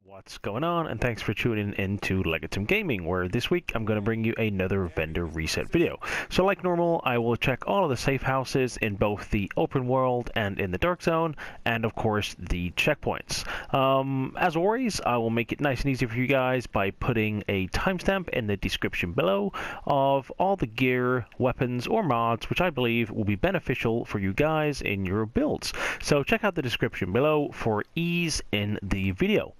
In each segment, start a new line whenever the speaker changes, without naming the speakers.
What's going on, and thanks for tuning into Legatum Gaming, where this week I'm going to bring you another vendor reset video. So like normal, I will check all of the safe houses in both the open world and in the dark zone, and of course the checkpoints. As always, I will make it nice and easy for you guys by putting a timestamp in the description below of all the gear, weapons, or mods which I believe will be beneficial for you guys in your builds. So check out the description below for ease in the video.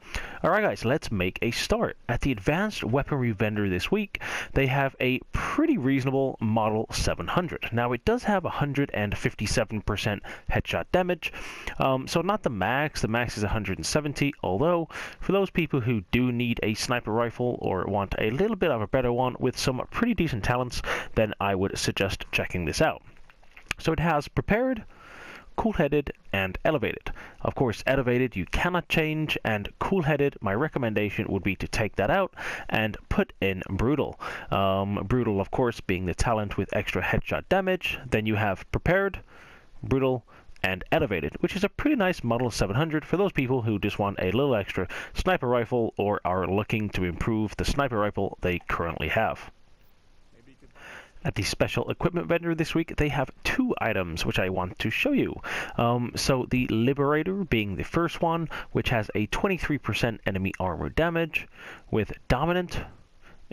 Alright guys, let's make a start. At the advanced weaponry vendor this week, they have a pretty reasonable Model 700. Now it does have 157% headshot damage, so not the max is 170, although for those people who do need a sniper rifle or want a little bit of a better one with some pretty decent talents, then I would suggest checking this out. So it has prepared, cool-headed, and elevated. Of course, elevated you cannot change, and cool-headed, my recommendation would be to take that out and put in brutal. Brutal, of course, being the talent with extra headshot damage. Then you have prepared, brutal, and elevated, which is a pretty nice Model 700 for those people who just want a little extra sniper rifle or are looking to improve the sniper rifle they currently have. At the special equipment vendor this week, they have two items which I want to show you. So the Liberator being the first one, which has a 23% enemy armor damage with dominant,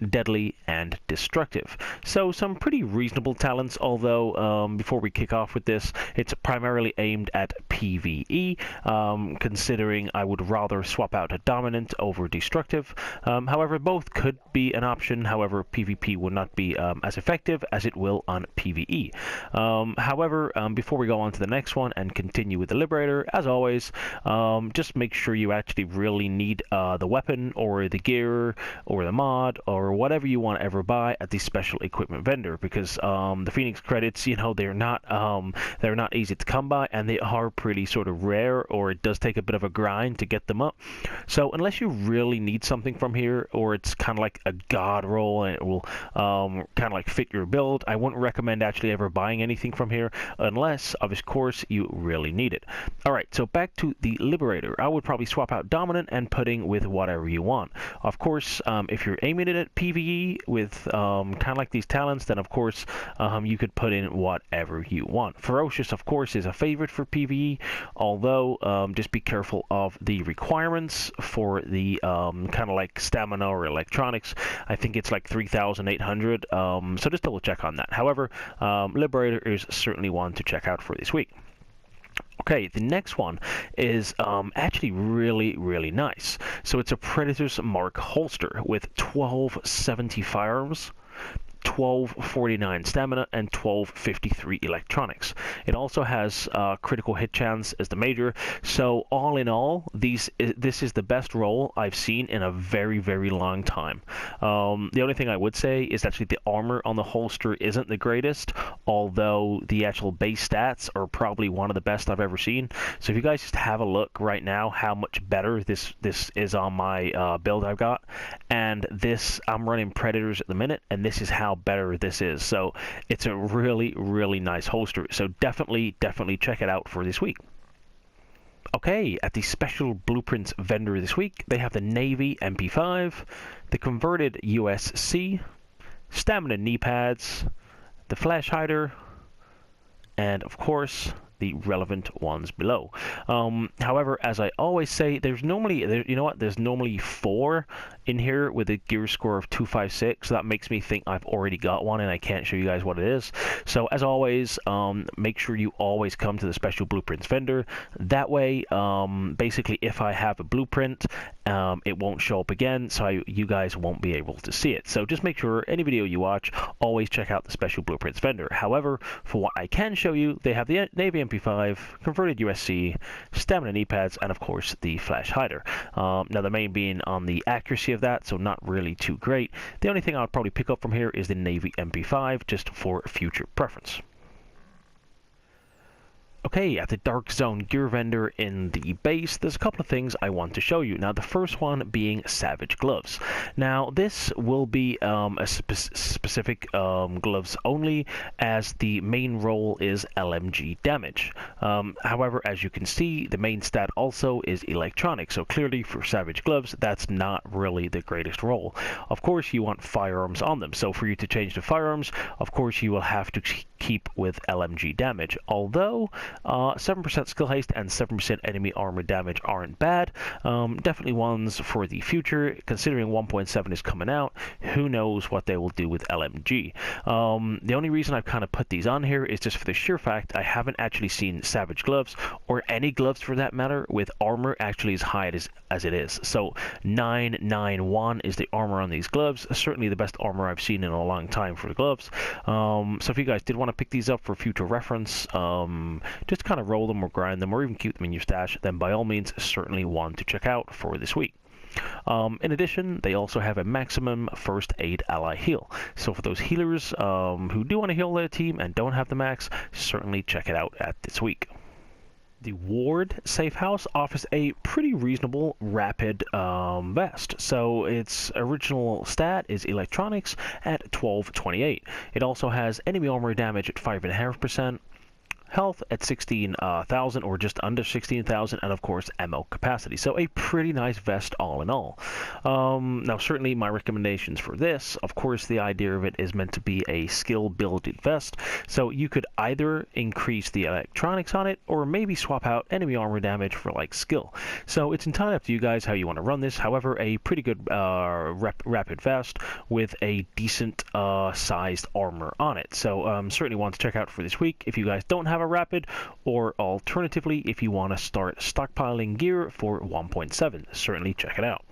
deadly, and destructive. So some pretty reasonable talents, although before we kick off with this, it's primarily aimed at PvE, considering I would rather swap out a dominant over destructive. However, both could be an option. However, PvP would not be as effective as it will on PvE. However, before we go on to the next one and continue with the Liberator, as always, just make sure you actually really need the weapon or the gear or the mod or whatever you want to ever buy at the special equipment vendor, because the Phoenix credits, you know, they're not easy to come by, and they are pretty sort of rare, or it does take a bit of a grind to get them up. So unless you really need something from here, or it's kind of like a god roll and it will kind of like fit your build, I wouldn't recommend actually ever buying anything from here unless of course you really need it. Alright, so back to the Liberator. I would probably swap out dominant and putting with whatever you want. Of course, if you're aiming it at PvE with kind of like these talents, then of course you could put in whatever you want. Ferocious, of course, is a favorite for PvE, although just be careful of the requirements for the kind of like stamina or electronics. I think it's like 3,800, so just double check on that. However, Liberator is certainly one to check out for this week. Okay, the next one is actually really nice. So it's a Predator's Mark holster with 1270 firearms, 1249 stamina, and 1253 electronics. It also has critical hit chance as the major. So all in all, this is the best roll I've seen in a very long time. The only thing I would say is actually the armor on the holster isn't the greatest, although the actual base stats are probably one of the best I've ever seen. So if you guys just have a look right now how much better this is on my build I've got, and this, I'm running Predators at the minute, and this is how better this is. So it's a really nice holster. So definitely check it out for this week. Okay, at the special blueprints vendor this week, they have the Navy MP5, the converted USC, stamina knee pads, the flash hider, and of course the relevant ones below. However, as I always say, there's normally 4 in here with a gear score of 256, so that makes me think I've already got one and I can't show you guys what it is. So as always, make sure you always come to the special blueprints vendor. That way, basically if I have a blueprint, it won't show up again, so you guys won't be able to see it. So just make sure any video you watch, always check out the special blueprints vendor. However, for what I can show you, they have the Navy MP5, converted USC, stamina knee pads, and of course the flash hider. Now the main being on the accuracy of that, so not really too great. The only thing I would probably pick up from here is the Navy MP5, just for future preference. Okay, at the Dark Zone gear vendor in the base, there's a couple of things I want to show you. Now, the first one being Savage Gloves. Now, this will be a specific gloves only, as the main role is LMG damage. However, as you can see, the main stat also is electronic, so clearly for Savage Gloves, that's not really the greatest role. Of course, you want firearms on them, so for you to change to firearms, of course, you will have to keep with LMG damage, although 7% skill haste and 7% enemy armor damage aren't bad. Definitely ones for the future, considering 1.7 is coming out. Who knows what they will do with LMG. The only reason I've kind of put these on here is just for the sheer fact I haven't actually seen Savage Gloves, or any gloves for that matter, with armor actually as high as it is. So 991 is the armor on these gloves. Certainly the best armor I've seen in a long time for the gloves. So if you guys did want to pick these up for future reference, just kind of roll them or grind them or even keep them in your stash, then by all means certainly one to check out for this week. In addition, they also have a maximum first aid ally heal. So for those healers who do want to heal their team and don't have the max, certainly check it out at this week. The Ward safe house offers a pretty reasonable rapid vest. So its original stat is electronics at 1228. It also has enemy armor damage at 5.5%. Health at 16,000 or just under 16,000, and of course ammo capacity. So a pretty nice vest all in all. Now certainly my recommendations for this, of course the idea of it is meant to be a skill builded vest, so you could either increase the electronics on it or maybe swap out enemy armor damage for like skill. So it's entirely up to you guys how you want to run this. However, a pretty good rapid vest with a decent sized armor on it. So certainly want to check out for this week if you guys don't have a rapid, or alternatively if you want to start stockpiling gear for 1.7, certainly check it out.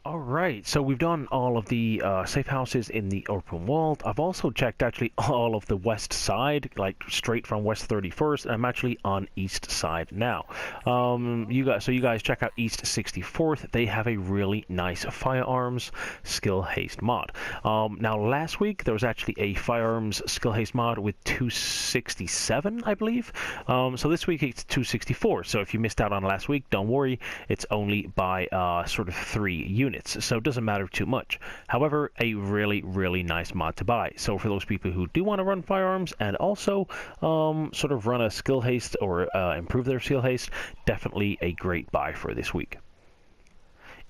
Alright, so we've done all of the safe houses in the open world. I've also checked actually all of the west side, like straight from West 31st, and I'm actually on east side now. You guys check out East 64th. They have a really nice firearms skill haste mod. Now last week there was actually a firearms skill haste mod with 267, I believe. So this week it's 264. So if you missed out on last week, don't worry. It's only by sort of 3 units. So it doesn't matter too much. However, a really nice mod to buy. So for those people who do want to run firearms and also sort of run a skill haste or improve their skill haste, definitely a great buy for this week.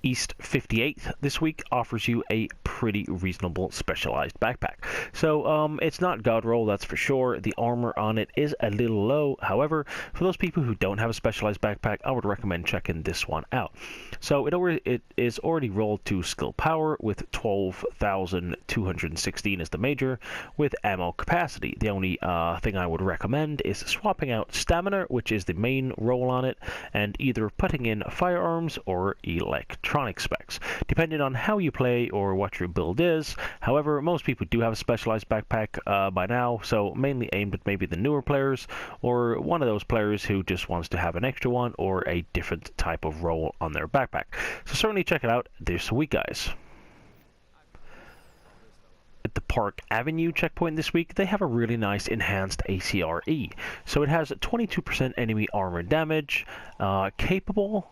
East 58th this week offers you a pretty reasonable specialized backpack. So it's not god roll, that's for sure. The armor on it is a little low. However, for those people who don't have a specialized backpack, I would recommend checking this one out. So it is already rolled to skill power with 12,216 as the major, with ammo capacity. The only thing I would recommend is swapping out stamina, which is the main roll on it, and either putting in firearms or electronics specs, depending on how you play or what your build is. However, most people do have a specialized backpack by now, so mainly aimed at maybe the newer players or one of those players who just wants to have an extra one or a different type of roll on their backpack. So certainly check it out this week, guys. At the Park Avenue checkpoint this week, they have a really nice enhanced ACR-E. So it has 22% enemy armor damage, capable,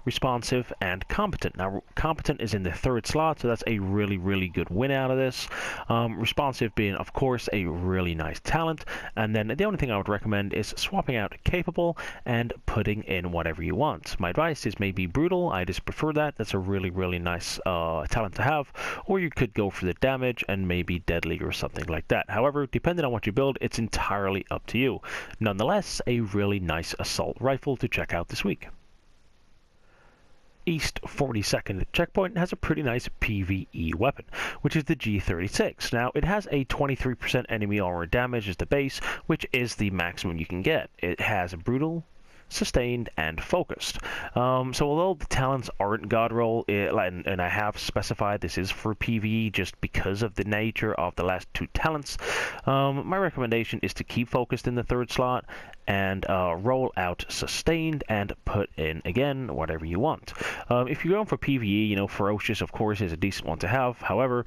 responsive, and competent. Now, competent is in the 3rd slot, so that's a really good win out of this. Responsive being, of course, a really nice talent. And then the only thing I would recommend is swapping out capable and putting in whatever you want. My advice is maybe brutal. I just prefer that. That's a really nice talent to have. Or you could go for the damage and maybe deadly or something like that. However, depending on what you build, it's entirely up to you. Nonetheless, a really nice assault rifle to check out this week. East 42nd checkpoint has a pretty nice PvE weapon, which is the G36. Now, it has a 23% enemy armor damage as the base, which is the maximum you can get. It has brutal, sustained, and focused. So although the talents aren't god roll, and I have specified this is for PvE just because of the nature of the last 2 talents, my recommendation is to keep focused in the 3rd slot and roll out sustained and put in again whatever you want. If you're going for PvE, ferocious of course is a decent one to have. However,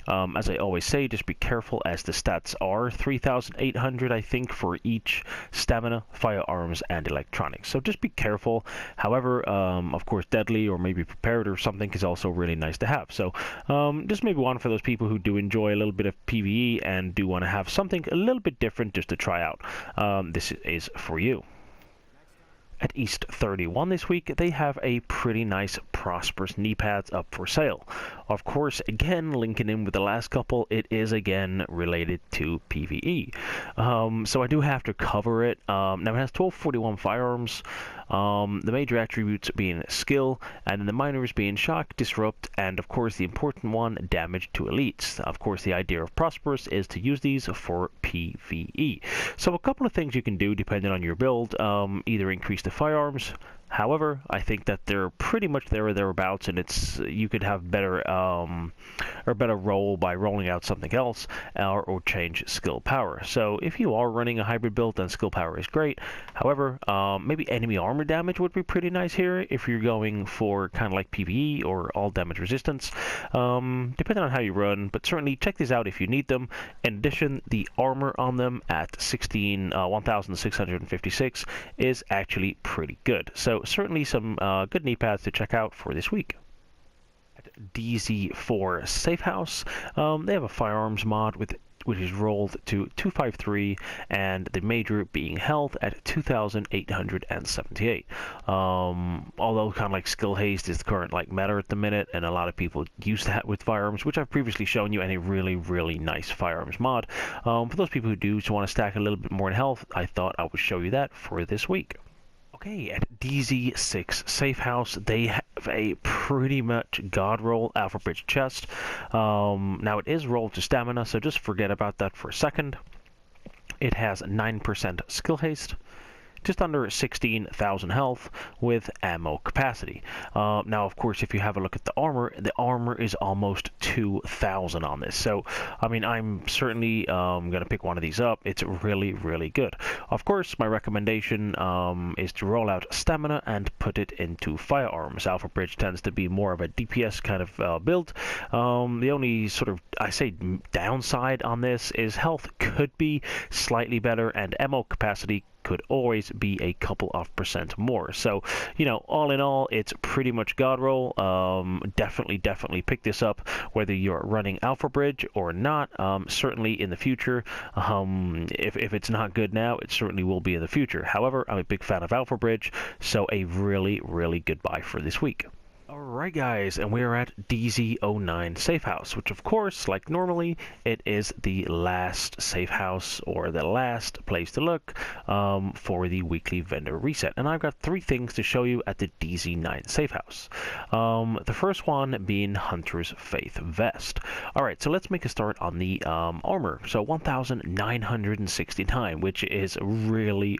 As I always say, just be careful as the stats are 3,800, I think, for each stamina, firearms, and electronics. So just be careful. However, of course, deadly or maybe prepared or something is also really nice to have. So just maybe one for those people who do enjoy a little bit of PvE and do want to have something a little bit different just to try out. This is for you. At East 31 this week, they have a pretty nice Prosperous knee pads up for sale. Of course, again, linking in with the last couple, it is again related to PvE. So I do have to cover it. Now it has 1241 firearms, the major attributes being skill, and then the minors being shock, disrupt, and of course the important one, damage to elites. Of course, the idea of Prosperous is to use these for PvE. So a couple of things you can do depending on your build, either increase the firearms. However, I think that they're pretty much there or thereabouts, and you could have better roll by rolling out something else, or change skill power. So if you are running a hybrid build, then skill power is great. However, maybe enemy armor damage would be pretty nice here if you're going for kind of like PvE or all damage resistance, depending on how you run. But certainly check these out if you need them. In addition, the armor on them at 1,656 is actually pretty good. So certainly some good knee pads to check out for this week. At DZ4 Safe House, they have a firearms mod which is rolled to 253, and the major being health at 2,878. Although kind of like skill haste is the current like meta at the minute, and a lot of people use that with firearms, which I've previously shown you, and a really nice firearms mod. For those people who do want to stack a little bit more in health, I thought I would show you that for this week. Okay, at DZ6 Safe House, they have a pretty much god roll Alpha Bridge chest. Now it is rolled to stamina, so just forget about that for a second. It has 9% skill haste, just under 16,000 health with ammo capacity. Now, of course, if you have a look at the armor is almost 2,000 on this. So, I mean, I'm certainly going to pick one of these up. It's really good. Of course, my recommendation is to roll out stamina and put it into firearms. Alpha Bridge tends to be more of a DPS kind of build. The only sort of, I say, downside on this is health could be slightly better, and ammo capacity could always be a couple of % more. So, you know, all in all, it's pretty much god roll. Definitely pick this up, whether you're running Alpha Bridge or not. Certainly in the future, if it's not good now, it certainly will be in the future. However, I'm a big fan of Alpha Bridge, so a really good buy for this week. Alright guys, and we're at DZ09 Safe House, which of course, like normally, it is the last safe house or the last place to look for the weekly vendor reset. And I've got 3 things to show you at the DZ9 Safe House. The first one being Hunter's Faith Vest. Alright, so let's make a start on the armor. So 1,969, which is really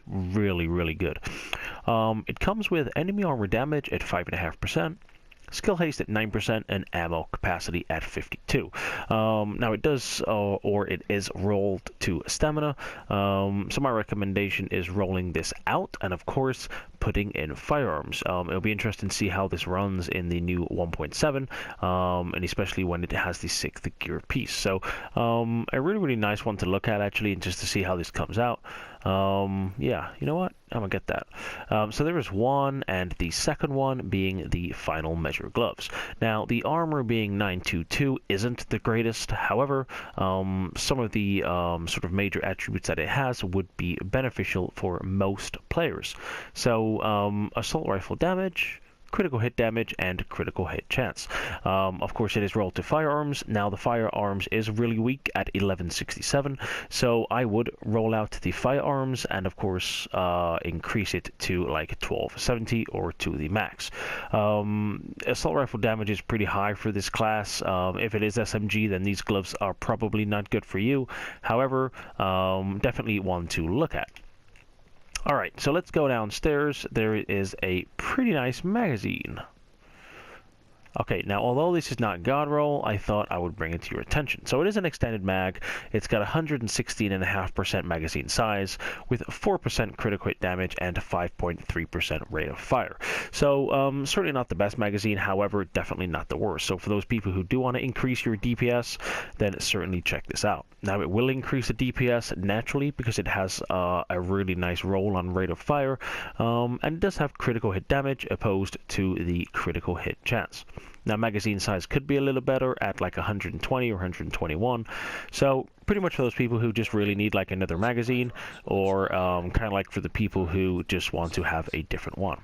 good. It comes with enemy armor damage at 5.5%. Skill haste at 9%, and ammo capacity at 52. Now it does, or it is rolled to stamina. So my recommendation is rolling this out, and of course putting in firearms. It'll be interesting to see how this runs in the new 1.7, and especially when it has the 6th gear piece. So a really nice one to look at actually, and just to see how this comes out. Yeah, you know what? I'm gonna get that. So there is one, and the second one being the final measure gloves. Now the armor being 922 isn't the greatest. However, some of the sort of major attributes that it has would be beneficial for most players. So assault rifle damage, critical hit damage, and critical hit chance. Of course, it is rolled to firearms. Now the firearms is really weak at 1167, so I would roll out the firearms and of course increase it to like 1270 or to the max. Assault rifle damage is pretty high for this class. If it is SMG, then these gloves are probably not good for you. However, definitely one to look at. Alright, so let's go downstairs. There is a pretty nice magazine. Okay, now although this is not God roll, I thought I would bring it to your attention. So it is an extended mag. It's got 116.5% magazine size with 4% critical hit damage and 5.3% rate of fire. So certainly not the best magazine, however, definitely not the worst. So for those people who do want to increase your DPS, then certainly check this out. Now it will increase the DPS naturally because it has a really nice roll on rate of fire, and it does have critical hit damage opposed to the critical hit chance. Now magazine size could be a little better at like 120 or 121, so pretty much for those people who just really need like another magazine, or kind of like for the people who just want to have a different one.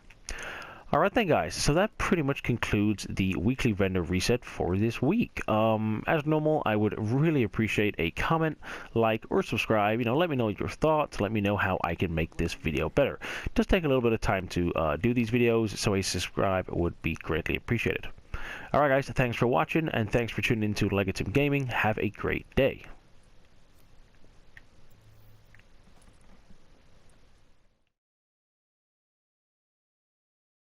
Alright then guys, so that pretty much concludes the weekly vendor reset for this week. As normal, I would really appreciate a comment, like, or subscribe. Let me know your thoughts, let me know how I can make this video better. It does take a little bit of time to do these videos, so a subscribe would be greatly appreciated. Alright guys, thanks for watching, and thanks for tuning into Legatum Gaming. Have a great day.